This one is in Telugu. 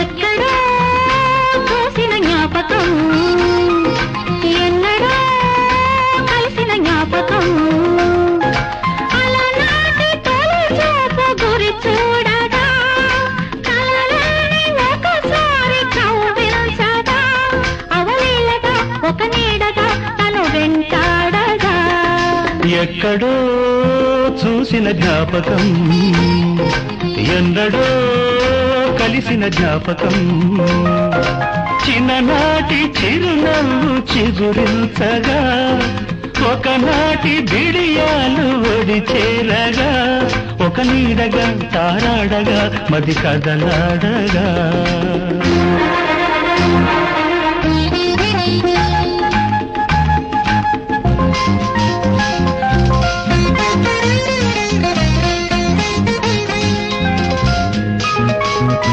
ఎక్కడో చూసిన జ్ఞాపకం, ఎన్నడో కలిసిన జ్ఞాపకం, అలనాటి తొలి చూపు గురి చూడగా కలలోని ఒకసారి కవ్వించగా అవలీలగా ఒక నీడగా తను వెంటాడగా. ఎక్కడో చూసిన జ్ఞాపకం, ఎన్నడో కలిసిన జ్ఞాపకం, చిన్ననాటి చిరునవ్వు చిగురించగా ఒకనాటి బిడియాలు ఒడి చేరగా ఒక నీడగా తారాడగా మది కదలాడగా.